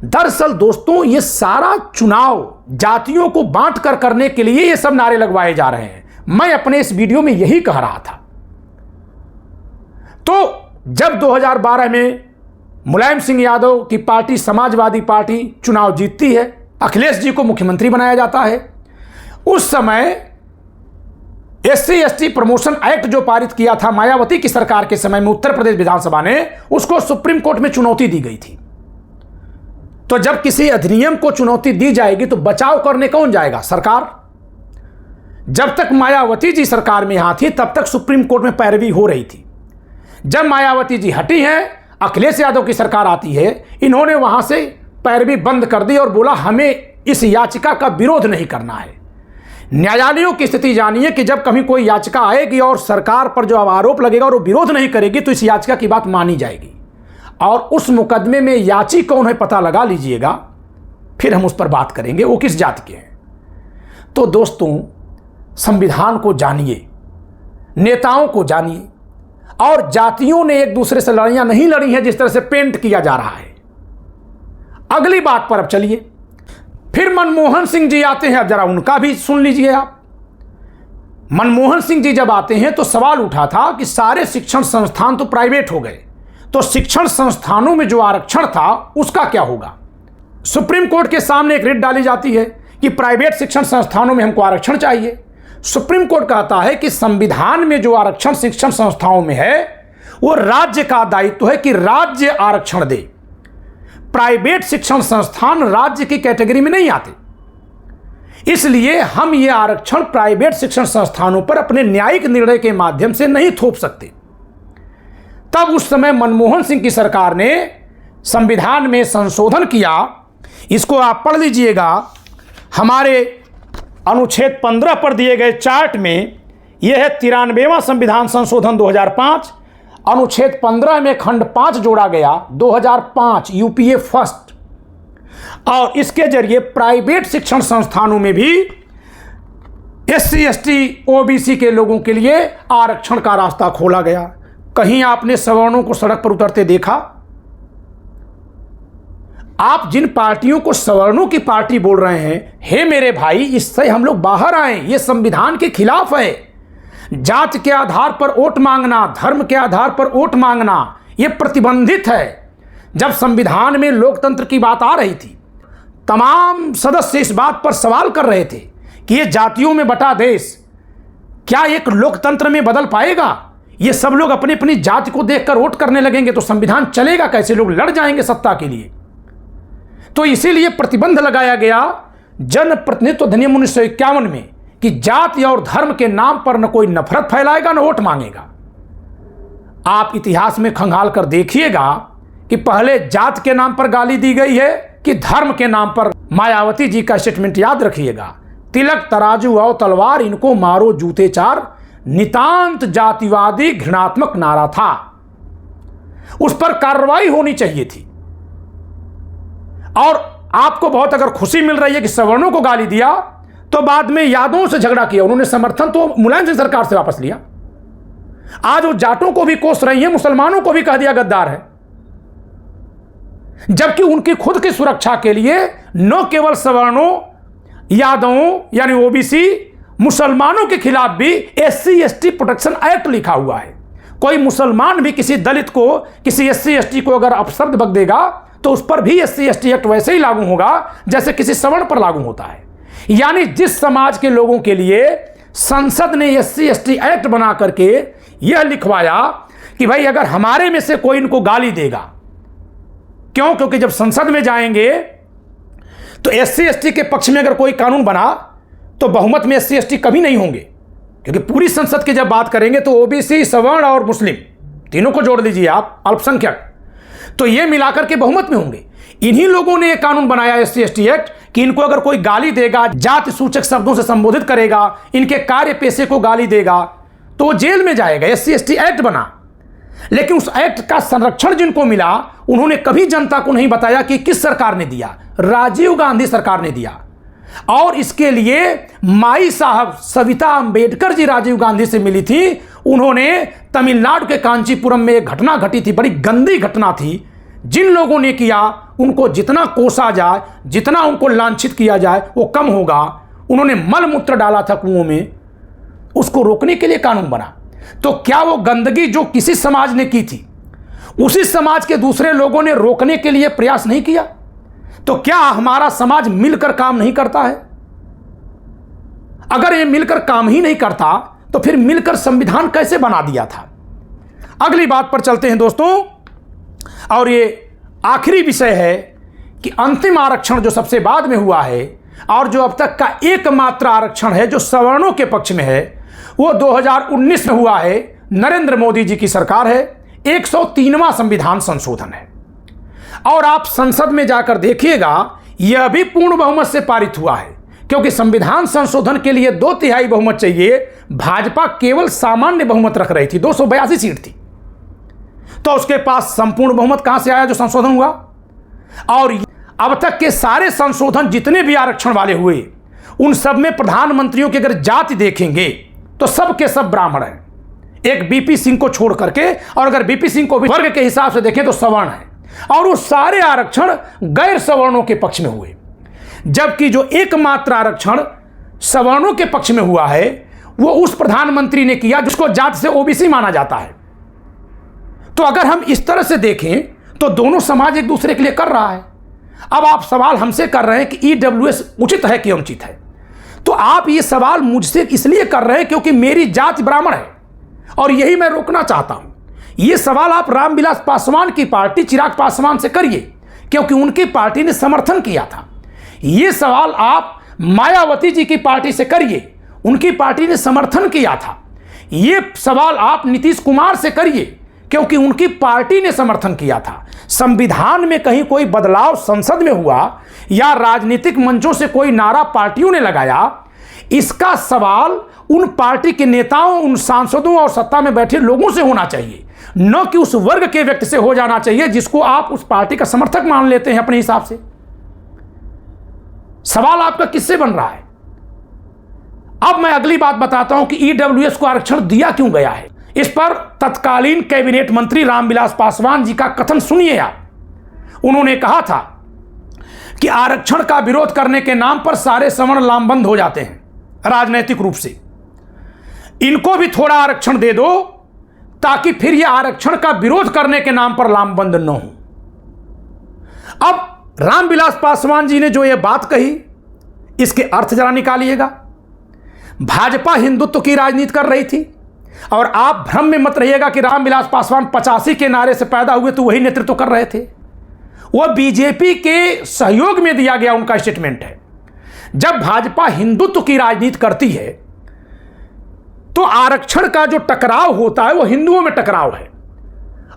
दरअसल दोस्तों, ये सारा चुनाव जातियों को बांट कर करने के लिए ये सब नारे लगवाए जा रहे हैं। मैं अपने इस वीडियो में यही कह रहा था। तो जब 2012 में मुलायम सिंह यादव की पार्टी समाजवादी पार्टी चुनाव जीतती है, अखिलेश जी को मुख्यमंत्री बनाया जाता है, उस समय एससी एसटी प्रमोशन एक्ट जो पारित किया था मायावती की सरकार के समय में उत्तर प्रदेश विधानसभा ने, उसको सुप्रीम कोर्ट में चुनौती दी गई थी। तो जब किसी अधिनियम को चुनौती दी जाएगी तो बचाव करने कौन जाएगा? सरकार। जब तक मायावती जी सरकार में यहां थी तब तक सुप्रीम कोर्ट में पैरवी हो रही थी। जब मायावती जी हटी हैं, अखिलेश यादव की सरकार आती है, इन्होंने वहां से पैरवी बंद कर दी और बोला हमें इस याचिका का विरोध नहीं करना है। न्यायालयों की स्थिति जानिए कि जब कभी कोई याचिका आएगी और सरकार पर जो आरोप लगेगा और वो विरोध नहीं करेगी तो इस याचिका की बात मानी जाएगी। और उस मुकदमे में याची कौन है पता लगा लीजिएगा, फिर हम उस पर बात करेंगे वो किस जाति के हैं। तो दोस्तों, संविधान को जानिए, नेताओं को जानिए, और जातियों ने एक दूसरे से लड़ाइयां नहीं लड़ी हैं जिस तरह से पेंट किया जा रहा है। अगली बात पर अब चलिए, फिर मनमोहन सिंह जी आते हैं। अब जरा उनका भी सुन लीजिए आप। मनमोहन सिंह जी जब आते हैं तो सवाल उठा था कि सारे शिक्षण संस्थान तो प्राइवेट हो गए, तो शिक्षण संस्थानों में जो आरक्षण था उसका क्या होगा? सुप्रीम कोर्ट के सामने एक रिट डाली जाती है कि प्राइवेट शिक्षण संस्थानों में हमको आरक्षण चाहिए। सुप्रीम कोर्ट कहता है कि संविधान में जो आरक्षण शिक्षण संस्थाओं में है वो राज्य का दायित्व है कि राज्य आरक्षण दे। प्राइवेट शिक्षण संस्थान राज्य की कैटेगरी में नहीं आते, इसलिए हम ये आरक्षण प्राइवेट शिक्षण संस्थानों पर अपने न्यायिक निर्णय के माध्यम से नहीं थोप सकते। तब उस समय मनमोहन सिंह की सरकार ने संविधान में संशोधन किया। इसको आप पढ़ लीजिएगा, हमारे अनुच्छेद 15 पर दिए गए चार्ट में यह है 93वां संविधान संशोधन 2005। अनुच्छेद 15 में खंड 5 जोड़ा गया 2005, यूपीए फर्स्ट, और इसके जरिए प्राइवेट शिक्षण संस्थानों में भी एससी एसटी ओबीसी के लोगों के लिए आरक्षण का रास्ता खोला गया। कहीं आपने सवर्णों को सड़क पर उतरते देखा? आप जिन पार्टियों को सवर्णों की पार्टी बोल रहे हैं, हे मेरे भाई, इससे हम लोग बाहर आए। ये संविधान के खिलाफ है। जात के आधार पर वोट मांगना, धर्म के आधार पर वोट मांगना, यह प्रतिबंधित है। जब संविधान में लोकतंत्र की बात आ रही थी, तमाम सदस्य इस बात पर सवाल कर रहे थे कि यह जातियों में बटा देश क्या एक लोकतंत्र में बदल पाएगा? ये सब लोग अपनी अपनी जाति को देखकर वोट करने लगेंगे तो संविधान चलेगा कैसे? लोग लड़ जाएंगे सत्ता के लिए। तो इसीलिए प्रतिबंध लगाया गया जन प्रतिनिधित्व अधिनियम 1951 में कि जाति और धर्म के नाम पर न कोई नफरत फैलाएगा न वोट मांगेगा। आप इतिहास में खंगाल कर देखिएगा कि पहले जात के नाम पर गाली दी गई है कि धर्म के नाम पर। मायावती जी का स्टेटमेंट याद रखिएगा, तिलक तराजू और तलवार इनको मारो जूते चार, नितांत जातिवादी घृणात्मक नारा था। उस पर कार्रवाई होनी चाहिए थी। और आपको बहुत अगर खुशी मिल रही है कि सवर्णों को गाली दिया, तो बाद में यादवों से झगड़ा किया, उन्होंने समर्थन तो मुलायम सिंह सरकार से वापस लिया। आज वो जाटों को भी कोस रही है, मुसलमानों को भी कह दिया गद्दार है, जबकि उनकी खुद की सुरक्षा के लिए न केवल सवर्णों, यादवों यानी ओबीसी, मुसलमानों के खिलाफ भी एससी एसटी प्रोटेक्शन एक्ट लिखा हुआ है। कोई मुसलमान भी किसी दलित को, किसी एससी एसटी को अगर अपशब्द बक देगा तो उस पर भी एससी एसटी एक्ट वैसे ही लागू होगा जैसे किसी सवर्ण पर लागू होता है। यानी जिस समाज के लोगों के लिए संसद ने एससी एसटी एक्ट बना करके यह लिखवाया कि भाई अगर हमारे में से कोई इनको गाली देगा, क्यों? क्योंकि जब संसद में जाएंगे तो एससी एसटी के पक्ष में अगर कोई कानून बना तो बहुमत में एससी एसटी कभी नहीं होंगे, क्योंकि पूरी संसद की जब बात करेंगे तो ओबीसी, सवर्ण और मुस्लिम तीनों को जोड़ लीजिए आप, अल्पसंख्यक, तो ये मिलाकर के बहुमत में होंगे। इन्हीं लोगों ने एक कानून बनाया एससी एसटी एक्ट कि इनको अगर कोई गाली देगा, जाति सूचक शब्दों से संबोधित करेगा, इनके कार्य पेशे को गाली देगा तो वो जेल में जाएगा। एससी एसटी एक्ट बना, लेकिन उस एक्ट का संरक्षण जिनको मिला उन्होंने कभी जनता को नहीं बताया कि किस सरकार ने दिया। राजीव गांधी सरकार ने दिया। और इसके लिए माई साहब सविता अंबेडकर जी राजीव गांधी से मिली थी। उन्होंने तमिलनाडु के कांचीपुरम में एक घटना घटी थी, बड़ी गंदी घटना थी। जिन लोगों ने किया उनको जितना कोसा जाए, जितना उनको लांछित किया जाए वो कम होगा। उन्होंने मल मूत्र डाला था कुओं में, उसको रोकने के लिए कानून बना। तो क्या वो गंदगी जो किसी समाज ने की थी उसी समाज के दूसरे लोगों ने रोकने के लिए प्रयास नहीं किया? तो क्या हमारा समाज मिलकर काम नहीं करता है? अगर ये मिलकर काम ही नहीं करता तो फिर मिलकर संविधान कैसे बना दिया था? अगली बात पर चलते हैं दोस्तों, और ये आखिरी विषय है कि अंतिम आरक्षण जो सबसे बाद में हुआ है और जो अब तक का एकमात्र आरक्षण है जो सवर्णों के पक्ष में है, वो 2019 में हुआ है। नरेंद्र मोदी जी की सरकार है, 103वां संविधान संशोधन है। और आप संसद में जाकर देखिएगा, यह भी पूर्ण बहुमत से पारित हुआ है, क्योंकि संविधान संशोधन के लिए 2/3 बहुमत चाहिए। भाजपा केवल सामान्य बहुमत रख रही थी, 282 सीट थी, तो उसके पास संपूर्ण बहुमत कहां से आया जो संशोधन हुआ? और अब तक के सारे संशोधन जितने भी आरक्षण वाले हुए, उन सब में प्रधानमंत्रियों की अगर जाति देखेंगे तो सब के सब ब्राह्मण हैं, एक बीपी सिंह को छोड़ करके। और अगर बीपी सिंह को भी वर्ग के हिसाब से देखें तो सवर्ण है। और वो सारे आरक्षण गैर सवर्णों के पक्ष में हुए, जबकि जो एकमात्र आरक्षण सवर्णों के पक्ष में हुआ है वो उस प्रधानमंत्री ने किया जिसको जाति से ओबीसी माना जाता है। तो अगर हम इस तरह से देखें तो दोनों समाज एक दूसरे के लिए कर रहा है। अब आप सवाल हमसे कर रहे हैं कि ईडब्ल्यूएस उचित है कि अनुचित है, तो आप ये सवाल मुझसे इसलिए कर रहे हैं क्योंकि मेरी जाति ब्राह्मण है और यही मैं रोकना चाहता हूं। ये सवाल आप रामविलास पासवान की पार्टी चिराग पासवान से करिए, क्योंकि उनकी पार्टी ने समर्थन किया था। ये सवाल आप मायावती जी की पार्टी से करिए, उनकी पार्टी ने समर्थन किया था। ये सवाल आप नीतीश कुमार से करिए, क्योंकि उनकी पार्टी ने समर्थन किया था। संविधान में कहीं कोई बदलाव संसद में हुआ या राजनीतिक मंचों से कोई नारा पार्टियों ने लगाया, इसका सवाल उन पार्टी के नेताओं, उन सांसदों और सत्ता में बैठे लोगों से होना चाहिए, न कि उस वर्ग के व्यक्ति से हो जाना चाहिए जिसको आप उस पार्टी का समर्थक मान लेते हैं अपने हिसाब से। सवाल आपका किससे बन रहा है? अब मैं अगली बात बताता हूं कि ईडब्ल्यूएस को आरक्षण दिया क्यों गया है। इस पर तत्कालीन कैबिनेट मंत्री रामविलास पासवान जी का कथन सुनिए आप। उन्होंने कहा था कि आरक्षण का विरोध करने के नाम पर सारे सवर्ण लामबंद हो जाते हैं राजनीतिक रूप से, इनको भी थोड़ा आरक्षण दे दो ताकि फिर यह आरक्षण का विरोध करने के नाम पर लामबंद न हो। अब रामविलास पासवान जी ने जो यह बात कही, इसके अर्थ जरा निकालिएगा। भाजपा हिंदुत्व की राजनीति कर रही थी, और आप भ्रम में मत रहिएगा कि रामविलास पासवान 85 के नारे से पैदा हुए तो वही नेतृत्व कर रहे थे। वह बीजेपी के सहयोग में दिया गया उनका स्टेटमेंट है। जब भाजपा हिंदुत्व की राजनीति करती है तो आरक्षण का जो टकराव होता है वो हिंदुओं में टकराव है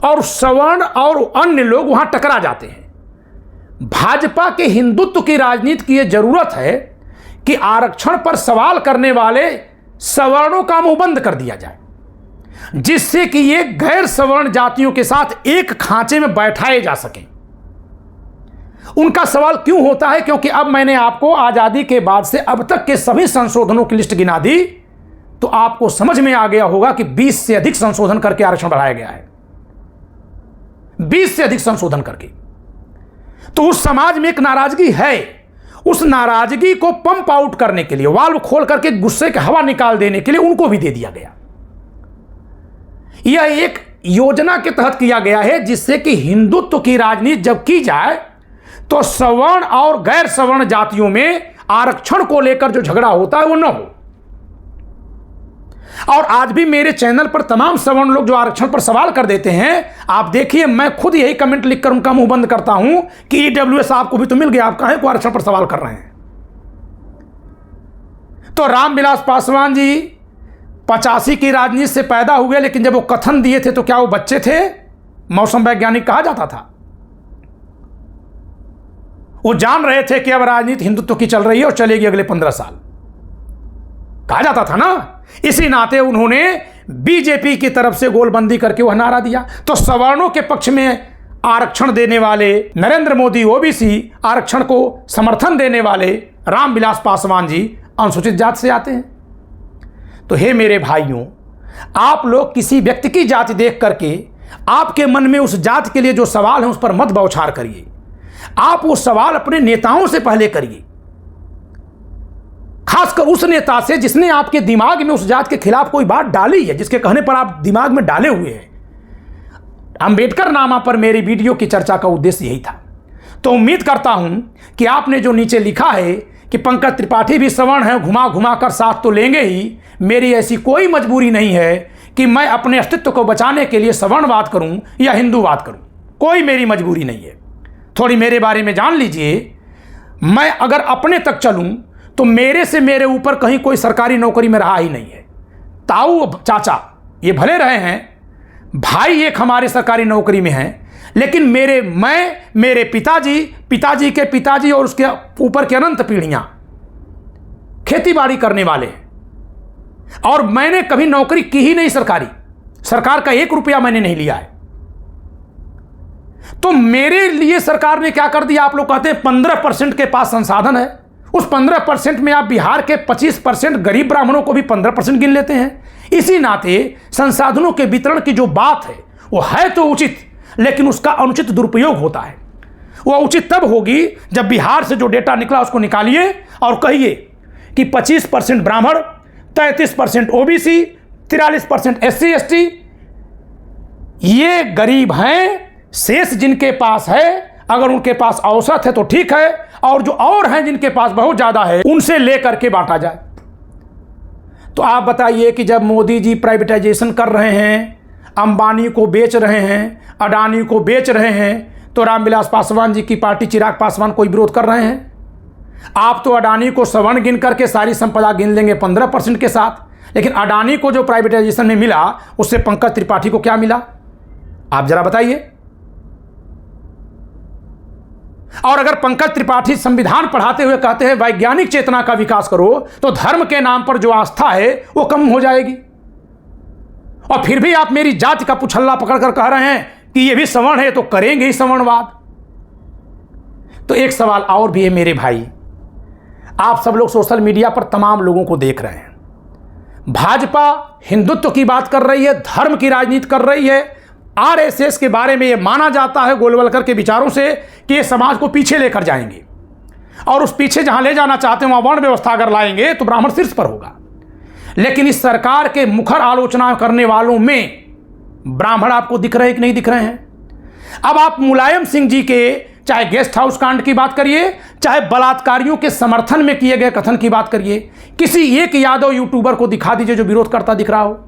और सवर्ण और अन्य लोग वहां टकरा जाते हैं। भाजपा के हिंदुत्व की राजनीति की यह जरूरत है कि आरक्षण पर सवाल करने वाले सवर्णों का मुंह बंद कर दिया जाए, जिससे कि ये गैर सवर्ण जातियों के साथ एक खांचे में बैठाए जा सकें। उनका सवाल क्यों होता है? क्योंकि अब मैंने आपको आजादी के बाद से अब तक के सभी संशोधनों की लिस्ट गिना दी तो आपको समझ में आ गया होगा कि 20 से अधिक संशोधन करके आरक्षण बढ़ाया गया है, 20 से अधिक संशोधन करके। तो उस समाज में एक नाराजगी है, उस नाराजगी को पंप आउट करने के लिए, वाल्व खोल करके गुस्से की हवा निकाल देने के लिए उनको भी दे दिया गया। यह एक योजना के तहत किया गया है जिससे कि हिंदुत्व की राजनीति जब की जाए तो सवर्ण और गैर सवर्ण जातियों में आरक्षण को लेकर जो झगड़ा होता है वो न हो। और आज भी मेरे चैनल पर तमाम सवर्ण लोग जो आरक्षण पर सवाल कर देते हैं, आप देखिए मैं खुद यही कमेंट लिखकर उनका मुंह बंद करता हूं कि ईडब्ल्यूएस आपको भी तो मिल गया, आप काहे को आरक्षण पर सवाल कर रहे हैं। तो रामविलास पासवान जी 85 की राजनीति से पैदा हुए, लेकिन जब वो कथन दिए थे तो क्या वो बच्चे थे? मौसम वैज्ञानिक कहा जाता था। वो जान रहे थे कि अब राजनीति हिंदुत्व की चल रही है और चलेगी अगले 15 साल, कहा जाता था ना। इसी नाते उन्होंने बीजेपी की तरफ से गोलबंदी करके वह नारा दिया। तो सवर्णों के पक्ष में आरक्षण देने वाले नरेंद्र मोदी, ओबीसी आरक्षण को समर्थन देने वाले रामविलास पासवान जी अनुसूचित जाति से आते हैं। तो हे मेरे भाइयों, आप लोग किसी व्यक्ति की जाति देख करके आपके मन में उस जाति के लिए जो सवाल है उस पर मत बौछार करिए। आप वो सवाल अपने नेताओं से पहले करिए, खासकर उस नेता से जिसने आपके दिमाग में उस जात के खिलाफ कोई बात डाली है, जिसके कहने पर आप दिमाग में डाले हुए हैं। अंबेडकर नामा पर मेरी वीडियो की चर्चा का उद्देश्य यही था। तो उम्मीद करता हूं कि आपने जो नीचे लिखा है कि पंकज त्रिपाठी भी सवर्ण है, घुमा घुमा कर साथ तो लेंगे ही, मेरी ऐसी कोई मजबूरी नहीं है कि मैं अपने अस्तित्व को बचाने के लिए सवर्णवाद करूं या हिंदूवाद करूं, कोई मेरी मजबूरी नहीं है। थोड़ी मेरे बारे में जान लीजिए। मैं अगर अपने तक चलूं तो मेरे से मेरे ऊपर कहीं कोई सरकारी नौकरी में रहा ही नहीं है। ताऊ चाचा ये भले रहे हैं, भाई एक हमारे सरकारी नौकरी में हैं, लेकिन मेरे पिताजी के पिताजी और उसके ऊपर की अनंत पीढ़ियां खेतीबाड़ी करने वाले हैं। और मैंने कभी नौकरी की ही नहीं सरकारी, सरकार का 1 रुपया मैंने नहीं लिया है। तो मेरे लिए सरकार ने क्या कर दिया? आप लोग कहते हैं 15% के पास संसाधन है, उस 15% में आप बिहार के 25% गरीब ब्राह्मणों को भी 15% गिन लेते हैं। इसी नाते संसाधनों के वितरण की जो बात है वो है तो उचित, लेकिन उसका अनुचित दुरुपयोग होता है। वह उचित तब होगी जब बिहार से जो डेटा निकला उसको निकालिए और कहिए कि 25% ब्राह्मण, 33% ओबीसी, 43% SC ST, ये गरीब हैं। शेष जिनके पास है, अगर उनके पास औसत है तो ठीक है, और जो और हैं जिनके पास बहुत ज्यादा है उनसे लेकर के बांटा जाए। तो आप बताइए कि जब मोदी जी प्राइवेटाइजेशन कर रहे हैं, अंबानी को बेच रहे हैं, अडानी को बेच रहे हैं, तो रामविलास पासवान जी की पार्टी चिराग पासवान कोई विरोध कर रहे हैं? आप तो अडानी को सवर्ण गिन करके सारी संपदा गिन लेंगे 15% के साथ, लेकिन अडानी को जो प्राइवेटाइजेशन में मिला उससे पंकज त्रिपाठी को क्या मिला? आप जरा बताइए। और अगर पंकज त्रिपाठी संविधान पढ़ाते हुए कहते हैं वैज्ञानिक चेतना का विकास करो, तो धर्म के नाम पर जो आस्था है वो कम हो जाएगी। और फिर भी आप मेरी जाति का पुछल्ला पकड़कर कह रहे हैं कि ये भी सवर्ण है तो करेंगे ही सवर्णवाद। तो एक सवाल और भी है मेरे भाई, आप सब लोग सोशल मीडिया पर तमाम लोगों को देख रहे हैं, भाजपा हिंदुत्व की बात कर रही है, धर्म की राजनीति कर रही है। आरएसएस के बारे में यह माना जाता है गोलवलकर के विचारों से कि ये समाज को पीछे लेकर जाएंगे, और उस पीछे जहां ले जाना चाहते हैं वहां वर्ण व्यवस्था अगर लाएंगे तो ब्राह्मण शीर्ष पर होगा। लेकिन इस सरकार के मुखर आलोचना करने वालों में ब्राह्मण आपको दिख रहे कि नहीं दिख रहे हैं? अब आप मुलायम सिंह जी के चाहे गेस्ट हाउस कांड की बात करिए, चाहे बलात्कारियों के समर्थन में किए गए कथन की बात करिए, किसी एक यादव यूट्यूबर को दिखा दीजिए जो विरोध करता दिख रहा हो।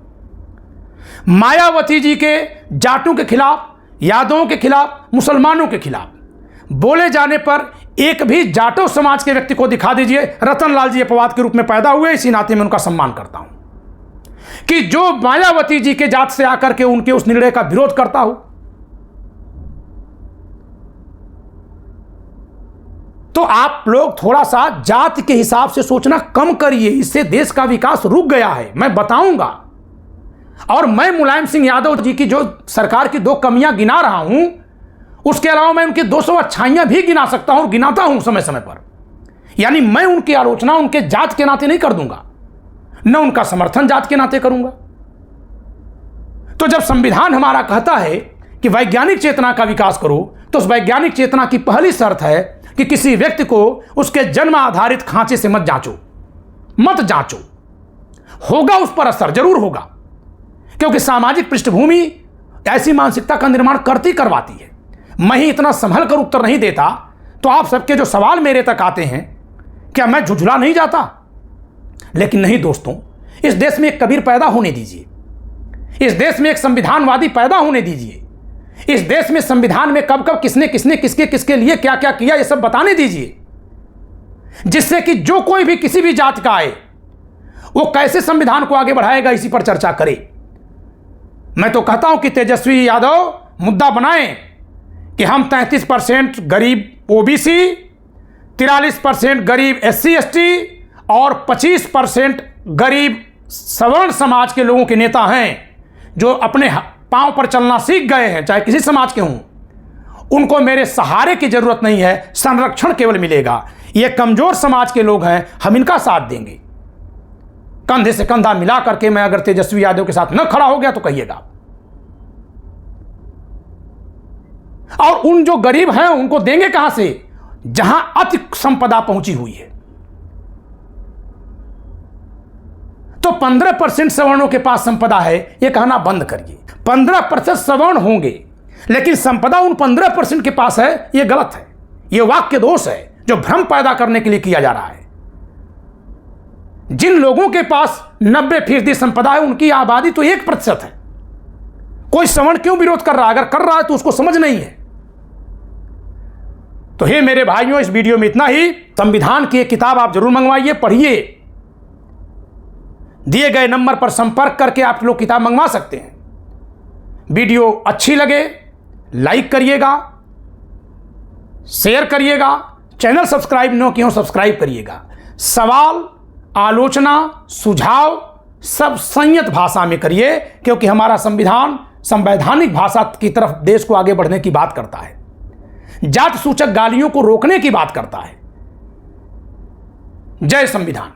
मायावती जी के जाटों के खिलाफ, यादवों के खिलाफ, मुसलमानों के खिलाफ बोले जाने पर एक भी जाटो समाज के व्यक्ति को दिखा दीजिए। रतनलाल जी अपवाद के रूप में पैदा हुए, इसी नाते मैं उनका सम्मान करता हूं कि जो मायावती जी के जात से आकर के उनके उस निर्णय का विरोध करता हूं। तो आप लोग थोड़ा सा जात के हिसाब से सोचना कम करिए, इससे देश का विकास रुक गया है। मैं बताऊंगा, और मैं मुलायम सिंह यादव जी की जो सरकार की 2 कमियां गिना रहा हूं, उसके अलावा मैं उनकी 200 अच्छाइयां भी गिना सकता हूं और गिनाता हूं समय समय पर। यानी मैं उनकी आलोचना उनके जात के नाते नहीं कर दूंगा, न उनका समर्थन जात के नाते करूंगा। तो जब संविधान हमारा कहता है कि वैज्ञानिक चेतना का विकास करो, तो उस वैज्ञानिक चेतना की पहली शर्त है कि किसी व्यक्ति को उसके जन्म आधारित खांचे से मत जांचो। होगा उस पर असर, जरूर होगा, क्योंकि सामाजिक पृष्ठभूमि ऐसी मानसिकता का निर्माण करवाती है। मैं ही इतना संभल कर उत्तर नहीं देता तो आप सबके जो सवाल मेरे तक आते हैं, क्या मैं झुझला नहीं जाता? लेकिन नहीं दोस्तों, इस देश में एक कबीर पैदा होने दीजिए, इस देश में एक संविधानवादी पैदा होने दीजिए, इस देश में संविधान में कब कब किसने किसके लिए क्या क्या किया, ये सब बताने दीजिए, जिससे कि जो कोई भी किसी भी जात का आए वो कैसे संविधान को आगे बढ़ाएगा, इसी पर चर्चा करे। मैं तो कहता हूं कि तेजस्वी यादव मुद्दा बनाएं कि हम 33% गरीब ओबीसी, 43% गरीब SC ST और 25% गरीब सवर्ण समाज के लोगों के नेता हैं, जो अपने पांव पर चलना सीख गए हैं, चाहे किसी समाज के हों। उनको मेरे सहारे की जरूरत नहीं है, संरक्षण केवल मिलेगा। ये कमजोर समाज के लोग हैं, हम इनका साथ देंगे। कंधे से कंधा मिला करके मैं अगर तेजस्वी यादव के साथ न खड़ा हो गया तो कहिएगा। और उन जो गरीब हैं उनको देंगे कहां से? जहां अति संपदा पहुंची हुई है। तो 15% सवर्णों के पास संपदा है, यह कहना बंद करिए। 15% सवर्ण होंगे, लेकिन संपदा उन 15% के पास है, यह गलत है। यह वाक्य दोष है जो भ्रम पैदा करने के लिए किया जा रहा है। जिन लोगों के पास 90% संपदा है, उनकी आबादी तो 1% है। कोई सवर्ण क्यों विरोध कर रहा है? अगर कर रहा है तो उसको समझ नहीं है। तो हे मेरे भाइयों, इस वीडियो में इतना ही। संविधान की एक किताब आप जरूर मंगवाइए, पढ़िए। दिए गए नंबर पर संपर्क करके आप लोग किताब मंगवा सकते हैं। वीडियो अच्छी लगे लाइक करिएगा, शेयर करिएगा, चैनल सब्सक्राइब न किया हो सब्सक्राइब करिएगा। सवाल, आलोचना, सुझाव सब संयत भाषा में करिए, क्योंकि हमारा संविधान संवैधानिक भाषा की तरफ देश को आगे बढ़ने की बात करता है, जात सूचक गालियों को रोकने की बात करता है। जय संविधान।